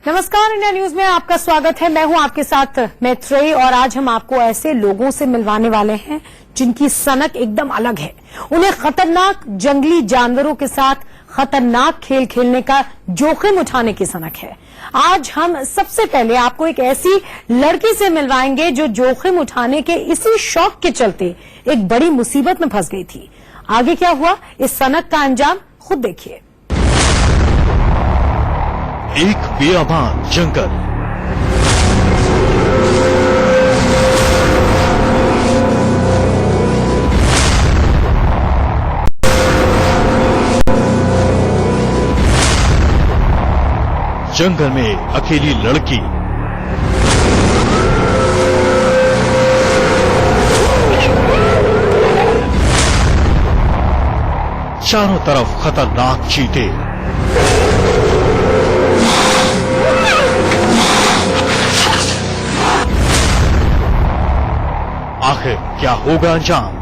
नमस्कार, India news में आपका स्वागत है। मैं हूं आपके साथ मैत्रेयी और आज हम आपको ऐसे लोगों से मिलवाने वाले हैं जिनकी सनक एकदम अलग है। उन्हें खतरनाक जंगली जानवरों के साथ खतरनाक खेल खेलने का जोखिम उठाने की सनक है। आज हम सबसे पहले आपको एक ऐसी लड़की से मिलवाएंगे जो जोखिम उठाने के इसी शौक के चलते एक बड़ी मुसीबत में फंस गई थी। आगे क्या हुआ, इस सनक का अंजाम खुद देखिए। एक बेअमान जंगल। जंगल में अकेली लड़की। चारों तरफ खतरनाक चीते। आखिर क्या होगा अंजाम?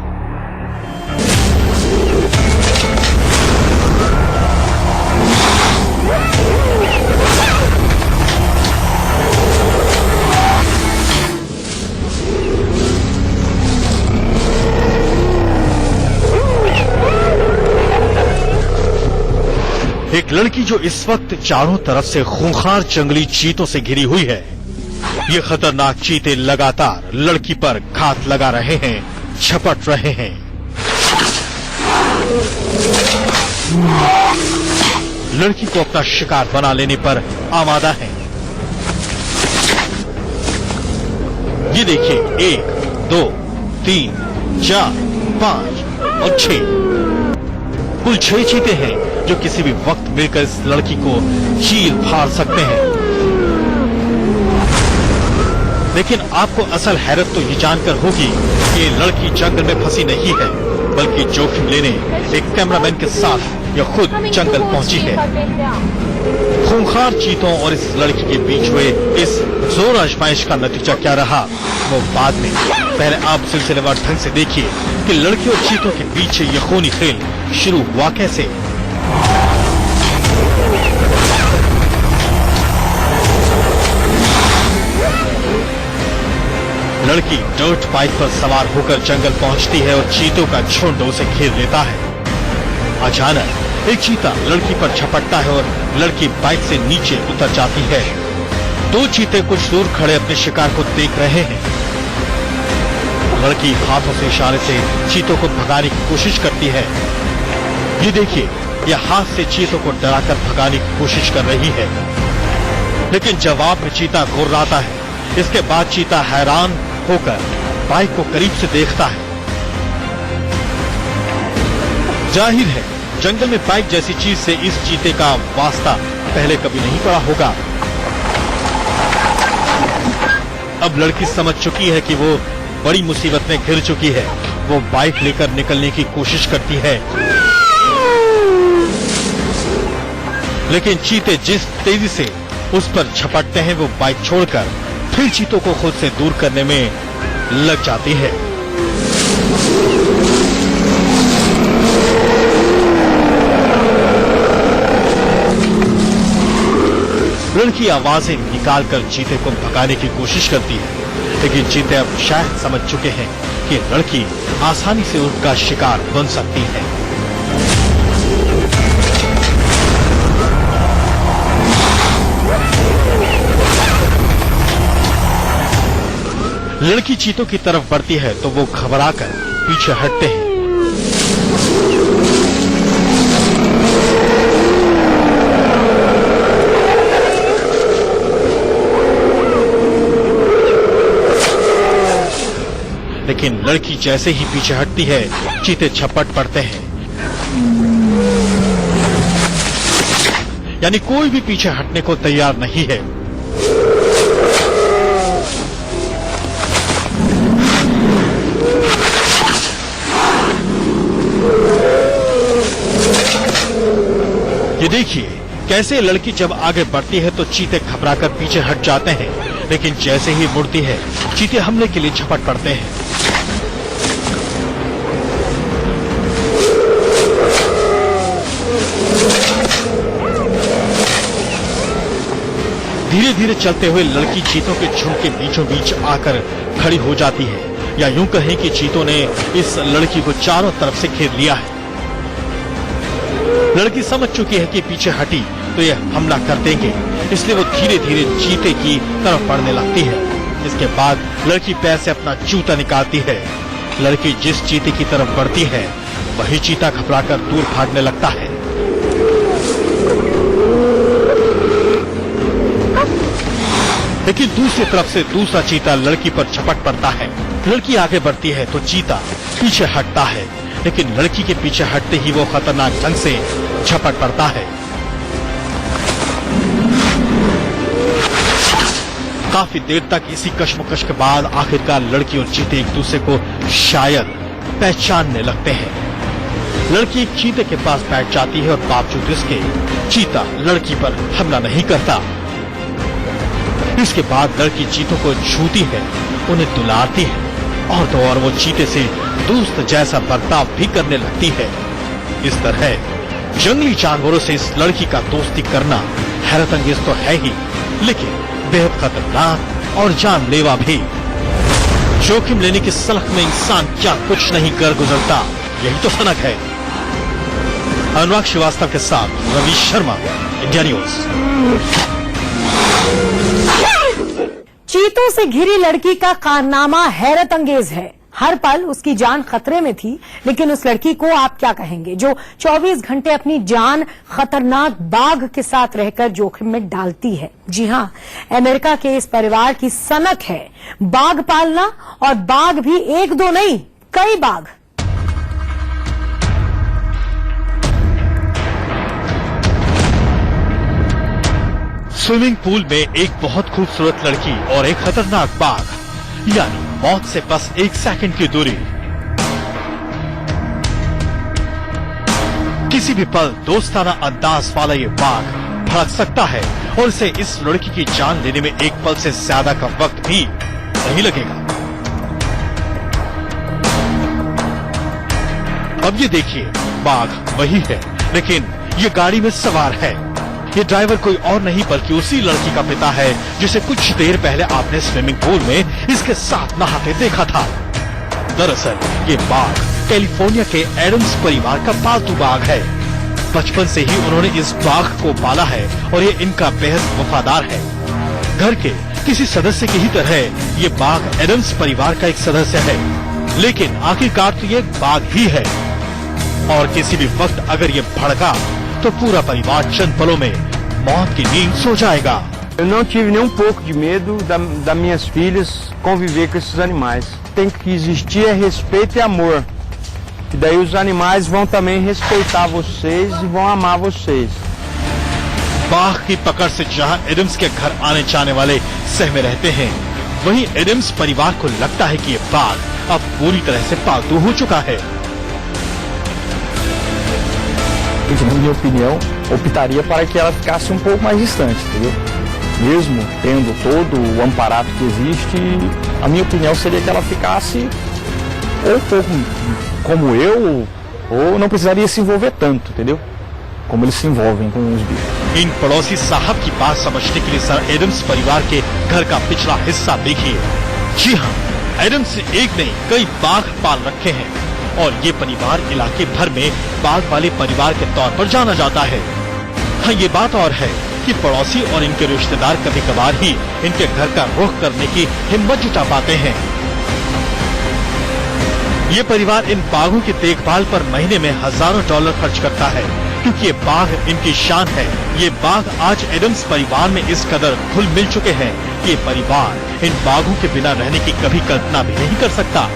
एक लड़की जो इस वक्त चारों तरफ से खूंखार जंगली चीतों से घिरी हुई है। ये खतरनाक चीते लगातार लड़की पर घात लगा रहे हैं, झपट रहे हैं। लड़की को अपना शिकार बना लेने पर आमादा है। ये देखिए, 1, 2, 3, 4, 5 और 6, कुल 6 चीते हैं जो किसी भी वक्त मिलकर इस लड़की को चीर फाड़ सकते हैं। लेकिन आपको असल हैरत तो ये जानकर होगी कि ये लड़की जंगल में फंसी नहीं है, बल्कि जोखिम लेने एक कैमरामैन के साथ यह खुद जंगल पहुंची है। खूंखार चीतों और इस लड़की के बीच हुए इस जोर आजमाइश का नतीजा क्या रहा, वो बाद में। पहले आप सिलसिलेवार ढंग से देखिए कि लड़की और चीतों के बीच यह खूनी खेल शुरू हुआ कैसे। लड़की डर्ट बाइक पर सवार होकर जंगल पहुंचती है और चीतों का झुंड उसे घेर लेता है। अचानक एक चीता लड़की पर झपटता है और लड़की बाइक से नीचे उतर जाती है। 2 चीते कुछ दूर खड़े अपने शिकार को देख रहे हैं। लड़की हाथों से इशारे से चीतों को भगाने की कोशिश करती है। ये देखिए, यह हाथ से चीतों को डराकर भगाने की कोशिश कर रही है, लेकिन जवाब में चीता घुर्राता है। इसके बाद चीता हैरान होकर बाइक को करीब से देखता है। जाहिर है, जंगल में बाइक जैसी चीज से इस चीते का वास्ता पहले कभी नहीं पड़ा होगा। अब लड़की समझ चुकी है कि वो बड़ी मुसीबत में घिर चुकी है। वो बाइक लेकर निकलने की कोशिश करती है, लेकिन चीते जिस तेजी से उस पर झपटते हैं, वो बाइक छोड़कर फिर चीतों को खुद से दूर करने में लग जाती है। लड़की आवाजें निकालकर चीते को भगाने की कोशिश करती है, लेकिन चीते अब शायद समझ चुके हैं कि लड़की आसानी से उनका शिकार बन सकती है। लड़की चीतों की तरफ बढ़ती है तो वो घबराकर पीछे हटते हैं। लेकिन लड़की जैसे ही पीछे हटती है, चीते झपट पड़ते हैं। यानी कोई भी पीछे हटने को तैयार नहीं है। ये देखिए, कैसे लड़की जब आगे बढ़ती है तो चीते घबराकर पीछे हट जाते हैं, लेकिन जैसे ही मुड़ती है, चीते हमले के लिए झपट पड़ते हैं। धीरे धीरे चलते हुए लड़की चीतों के झुंड के बीचों बीच आकर खड़ी हो जाती है, या यूं कहें कि चीतों ने इस लड़की को चारों तरफ से घेर लिया है। लड़की समझ चुकी है कि पीछे हटी तो ये हमला कर देंगे, इसलिए वो धीरे धीरे चीते की तरफ बढ़ने लगती है। इसके बाद लड़की पैर से अपना जूता निकालती है। लड़की जिस चीते की तरफ बढ़ती है वही चीता घबराकर दूर भागने लगता है। लेकिन दूसरी तरफ से दूसरा चीता लड़की पर झपट पड़ता है। लड़की आगे बढ़ती है तो चीता पीछे हटता है, लेकिन लड़की के पीछे हटते ही वो खतरनाक ढंग से झपट पड़ता है। काफी देर तक इसी कश्मकश के बाद आखिरकार लड़की और चीते एक दूसरे को शायद पहचानने लगते हैं। लड़की एक चीते के पास बैठ जाती है और बावजूद इसके चीता लड़की पर हमला नहीं करता। इसके बाद लड़की चीतों को छूती है, उन्हें दुलारती है और तो और वो चीते से दोस्त जैसा बर्ताव भी करने लगती है। इस तरह जंगली जानवरों से इस लड़की का दोस्ती करना हैरतअंगेज तो है ही, लेकिन बेहद खतरनाक और जानलेवा भी। जोखिम लेने की सलख में इंसान क्या कुछ नहीं कर गुजरता, यही तो सनक है। अनुराग श्रीवास्तव के साथ रवि शर्मा, इंडिया न्यूज। चीतों से घिरी लड़की का कारनामा हैरत अंगेज है। हर पल उसकी जान खतरे में थी, लेकिन उस लड़की को आप क्या कहेंगे जो 24 घंटे अपनी जान खतरनाक बाघ के साथ रहकर जोखिम में डालती है। जी हां, अमेरिका के इस परिवार की सनक है बाघ पालना, और बाघ भी एक दो नहीं, कई बाघ। स्विमिंग पूल में एक बहुत खूबसूरत लड़की और एक खतरनाक बाघ, यानी मौत से बस 1 सेकंड की दूरी। किसी भी पल दोस्ताना अंदाज वाला ये बाघ भड़क सकता है और इसे इस लड़की की जान लेने में एक पल से ज्यादा का वक्त भी नहीं लगेगा। अब ये देखिए, बाघ वही है, लेकिन ये गाड़ी में सवार है। ये ड्राइवर कोई और नहीं बल्कि उसी लड़की का पिता है जिसे कुछ देर पहले आपने स्विमिंग पूल में इसके साथ नहाते देखा था। दरअसल ये बाघ कैलिफोर्निया के एडम्स परिवार का पालतू बाघ है। बचपन से ही उन्होंने इस बाघ को पाला है और ये इनका बेहद वफादार है। घर के किसी सदस्य की ही तरह ये बाघ एडम्स परिवार का एक सदस्य है, लेकिन आखिरकार तो ये बाघ ही है और किसी भी वक्त अगर ये भड़का तो पूरा परिवार चंद पलों में मौत की नींद सो जाएगा। Eu não tive nem pouco de medo das minhas filhas conviver com esses animais. Tem que existir respeito e amor. E daí os animais vão também respeitar vocês e vão amar vocês. बाघ की पकड़ से जहां Adams के घर आने जाने वाले सहमे रहते हैं, वहीं एडम्स परिवार को लगता है कि ये बाघ अब पूरी तरह से पालतू हो चुका है। Na minha opinião, optaria para que ela ficasse um pouco mais distante, entendeu? Mesmo tendo todo o amparato que existe, a minha opinião seria que ela ficasse ou um pouco como eu, ou não precisaria se envolver tanto, entendeu? Como eles se envolvem com os bichos. इन पड़ोसी साहब की बात समझने के लिए sir Adams परिवार के घर का पिछला हिस्सा देखिए। जी हाँ, एडम्स ने एक नहीं कई बाघ पाल रखे हैं और ये परिवार इलाके भर में बाघ वाले परिवार के तौर पर जाना जाता है। हाँ, ये बात और है कि पड़ोसी और इनके रिश्तेदार कभी कभार ही इनके घर का रुख करने की हिम्मत जुटा पाते हैं। ये परिवार इन बाघों की देखभाल पर महीने में हजारों डॉलर खर्च करता है, क्योंकि ये बाघ इनकी शान है। ये बाघ आज एडम्स परिवार में इस कदर घुल मिल चुके हैं कि ये परिवार इन बाघों के बिना रहने की कभी कल्पना भी नहीं कर सकता।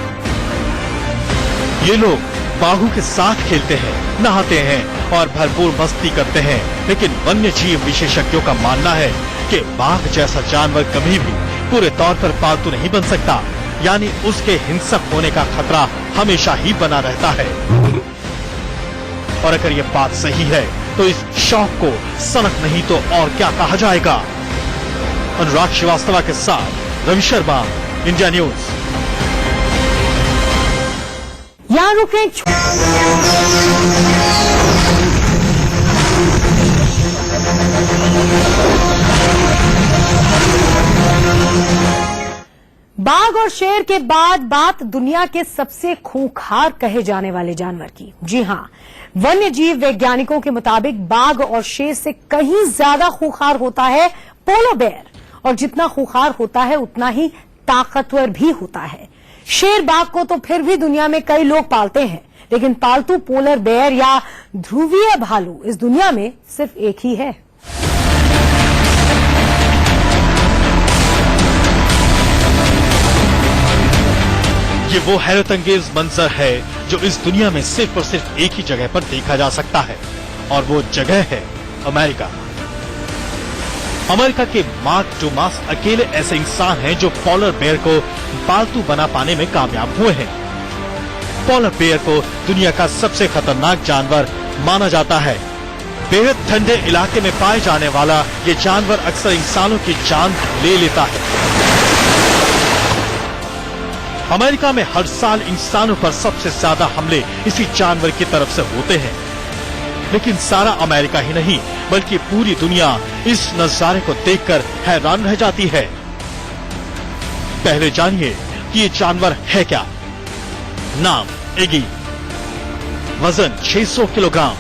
ये लोग बाघों के साथ खेलते हैं, नहाते हैं और भरपूर मस्ती करते हैं, लेकिन वन्य जीव विशेषज्ञों का मानना है कि बाघ जैसा जानवर कभी भी पूरे तौर पर पालतू नहीं बन सकता, यानी उसके हिंसक होने का खतरा हमेशा ही बना रहता है। और अगर ये बात सही है तो इस शौक को सनक नहीं तो और क्या कहा जाएगा। अनुराग श्रीवास्तव के साथ रवि शर्मा, इंडिया न्यूज। यहां रुकें। और शेर के बाद बात दुनिया के सबसे खूंखार कहे जाने वाले जानवर की। जी हां, वन्य जीव वैज्ञानिकों के मुताबिक बाघ और शेर से कहीं ज्यादा खूंखार होता है पोलर बेयर, और जितना खूंखार होता है उतना ही ताकतवर भी होता है। शेर बाघ को तो फिर भी दुनिया में कई लोग पालते हैं, लेकिन पालतू पोलर बेयर या ध्रुवीय भालू इस दुनिया में सिर्फ एक ही है। ये वो हैरतअंगेज मंजर है जो इस दुनिया में सिर्फ और सिर्फ एक ही जगह पर देखा जा सकता है, और वो जगह है अमेरिका। अमेरिका के मार्क डुमास अकेले ऐसे इंसान हैं जो पोलर बेयर को पालतू बना पाने में कामयाब हुए हैं। पोलर बेयर को दुनिया का सबसे खतरनाक जानवर माना जाता है। बेहद ठंडे इलाके में पाए जाने वाला ये जानवर अक्सर इंसानों की जान ले लेता है। अमेरिका में हर साल इंसानों पर सबसे ज्यादा हमले इसी जानवर की तरफ से होते हैं, लेकिन सारा अमेरिका ही नहीं बल्कि पूरी दुनिया इस नजारे को देखकर हैरान रह जाती है। पहले जानिए कि ये जानवर है क्या। नाम इगी, वजन 600 किलोग्राम,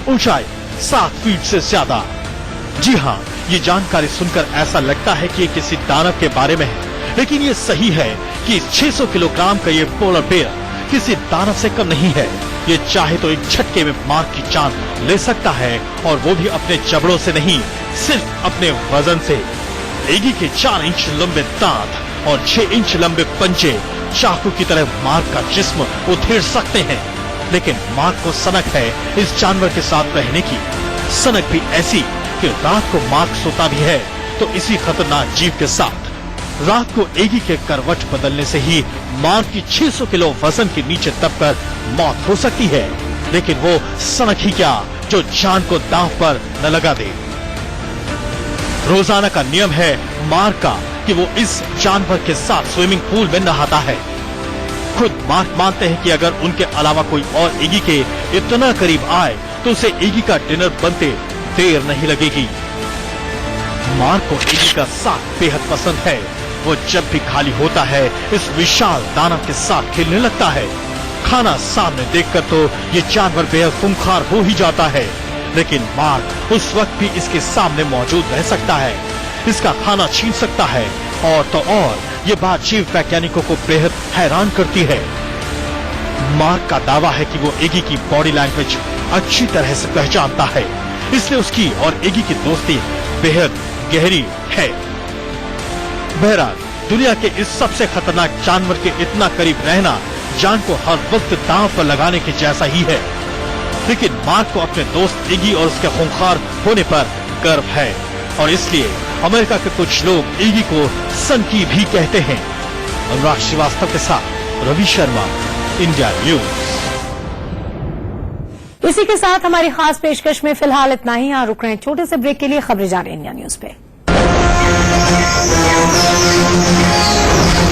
ऊंचाई 7 फीट से ज्यादा। जी हाँ, ये जानकारी सुनकर ऐसा लगता है कि ये किसी दानव के बारे में है, लेकिन ये सही है कि 600 किलोग्राम का ये पोलर बेयर किसी दानव से कम नहीं है। ये चाहे तो एक झटके में मार्क की जान ले सकता है, और वो भी अपने जबड़ों से नहीं, सिर्फ अपने वजन से। इगी के 4 इंच लंबे दांत और 6 इंच लंबे पंजे चाकू की तरह मार्क का जिस्म उधेड़ सकते हैं, लेकिन मार्क को सनक है इस जानवर के साथ रहने की। सनक भी ऐसी कि रात को मार्क सोता भी है तो इसी खतरनाक जीव के साथ। रात को एगी के करवट बदलने से ही मार्क की 600 किलो वजन के नीचे दबकर मौत हो सकती है, लेकिन वो सनक ही क्या जो जान को दांव पर न लगा दे। रोजाना का नियम है मार्क का कि वो इस जानवर के साथ स्विमिंग पूल में नहाता है। खुद मार्क मानते हैं कि अगर उनके अलावा कोई और एगी के इतना करीब आए तो उसे एगी का डिनर बनते देर नहीं लगेगी। मार्क को एगी का साथ बेहद पसंद है। वो जब भी खाली होता है इस विशाल दानव के साथ खेलने लगता है। खाना सामने देखकर तो ये जानवर बेहद खूंखार हो ही जाता है, लेकिन मार्क उस वक्त भी इसके सामने मौजूद रह सकता है, इसका खाना छीन सकता है। और तो और ये बात जीव वैज्ञानिकों को बेहद हैरान करती है। मार्क का दावा है कि वो एगी की बॉडी लैंग्वेज अच्छी तरह से पहचानता है, इसलिए उसकी और एगी की दोस्ती बेहद गहरी है। बहरहाल, दुनिया के इस सबसे खतरनाक जानवर के इतना करीब रहना जान को हर वक्त दांव पर लगाने के जैसा ही है, लेकिन मार्क को अपने दोस्त इगी और उसके खूंखार होने पर गर्व है, और इसलिए अमेरिका के कुछ लोग इगी को सनकी भी कहते हैं। अनुराग श्रीवास्तव के साथ रवि शर्मा, इंडिया न्यूज। इसी के साथ हमारी खास पेशकश में फिलहाल इतना ही। यहाँ रुक रहे हैं छोटे से ब्रेक के लिए। खबरें जा रही हैं इंडिया न्यूज पे।